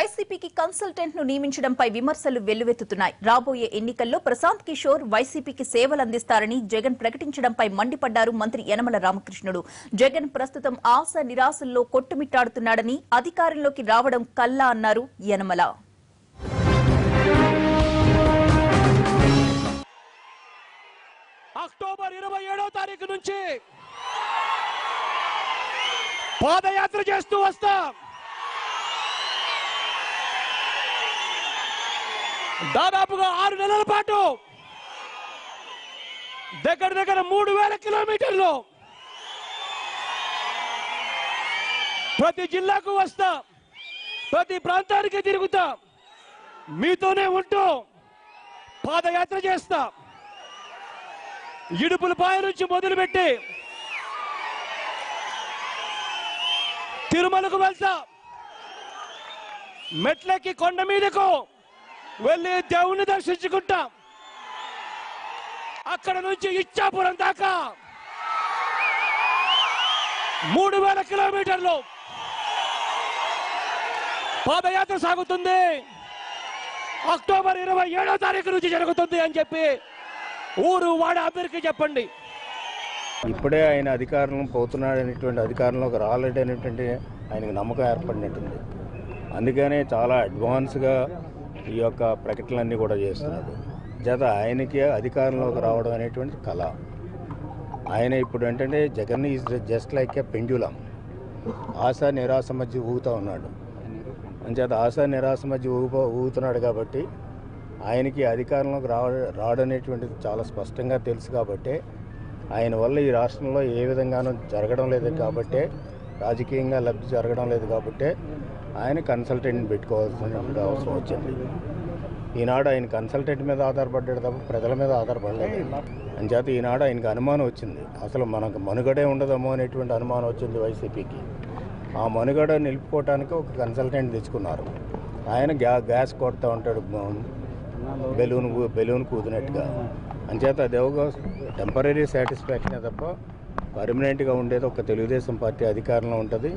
వైసీపీకి కన్సల్టెంట్ ను నియమించడంపై విమర్శలు వెల్లువెత్తుతున్నాయి. రాబోయే ఎన్నికల్లో ప్రశాంత్ కిషోర్ వైసీపీకి సేవలు అందిస్తారని జగన్ ప్రకటించడంపై మండిపడ్డారు మంత్రి యనమల రామకృష్ణుడు. జగన్ ప్రస్తుతం ఆశ నిరాశల్లో కొట్టుమిట్టాడుతున్నాడని, అధికారంలోకి రావడం కల్లా అన్నారు యనమల. అక్టోబర్ 27వ తారీఖు నుంచి పాదయాత్ర చేస్తూ వస్తాం. దాదాపుగా 6 నెలల పాటు దగ్గర 3000 కిలోమీటర్లు ప్రతి జిల్లాకు వస్తా, ప్రతి ప్రాంతానికి తిరుగుతా, మీతోనే ఉంటూ పాదయాత్ర చేస్తా. ఇడుపులపాయ నుంచి మొదలుపెట్టి తిరుమలకు వెళ్తా, మెట్లకి కొండ మీదకు వెళ్ళి దేవుణ్ణి దర్శించుకుంటాం. అక్కడ నుంచి ఇచ్చాపురం దాకా 3000 కిలోమీటర్లు పాదయాత్ర సాగుతుంది. అక్టోబర్ 27వ తారీఖు నుంచి జరుగుతుంది అని చెప్పి ఊరు వాడ అందరికీ చెప్పండి. ఇప్పుడే ఆయన అధికారం పోతున్నాడనేటువంటి అధికారంలోకి రాలేడనేటువంటి ఆయనకు నమ్మకం ఏర్పడినట్టుంది. అందుకనే చాలా అడ్వాన్స్గా ఈ యొక్క ప్రకటనలన్నీ కూడా చేస్తున్నాడు. చేత ఆయనకి అధికారంలోకి రావడం అనేటువంటి కళ. ఆయన ఇప్పుడు ఏంటంటే Jagan is just like a pendulum, ఆశ నిరాశ మధ్య ఊగుతూ ఉన్నాడు. అంచేత ఆశ నిరాశ మధ్య ఊగుతున్నాడు కాబట్టి ఆయనకి అధికారంలోకి రావడనేటువంటిది చాలా స్పష్టంగా తెలుసు. కాబట్టి ఆయన వల్ల ఈ రాష్ట్రంలో ఏ విధంగానూ జరగడం లేదు కాబట్టి, రాజకీయంగా లబ్ధి జరగడం లేదు కాబట్టి ఆయన కన్సల్టెంట్ని పెట్టుకోవాల్సిన అవసరం వచ్చింది. ఈనాడు ఆయన కన్సల్టెంట్ మీద ఆధారపడ్డాడు తప్ప ప్రజల మీద ఆధారపడలేదు. అంచేత ఈనాడు ఆయనకు అనుమానం వచ్చింది, అసలు మనకు మనుగడే ఉండదేమో అనేటువంటి అనుమానం వచ్చింది వైసీపీకి. ఆ మనుగడ నిలుపుకోవటానికి ఒక కన్సల్టెంట్ తెచ్చుకున్నారు. ఆయన గ్యాస్ కొడుతూ ఉంటాడు బెలూన్ కూదినట్టుగా. అంచేత అది ఒక టెంపరీ సాటిస్ఫాక్షనే తప్ప పర్మనెంట్గా ఉండేది ఒక తెలుగుదేశం పార్టీ అధికారంలో ఉంటుంది.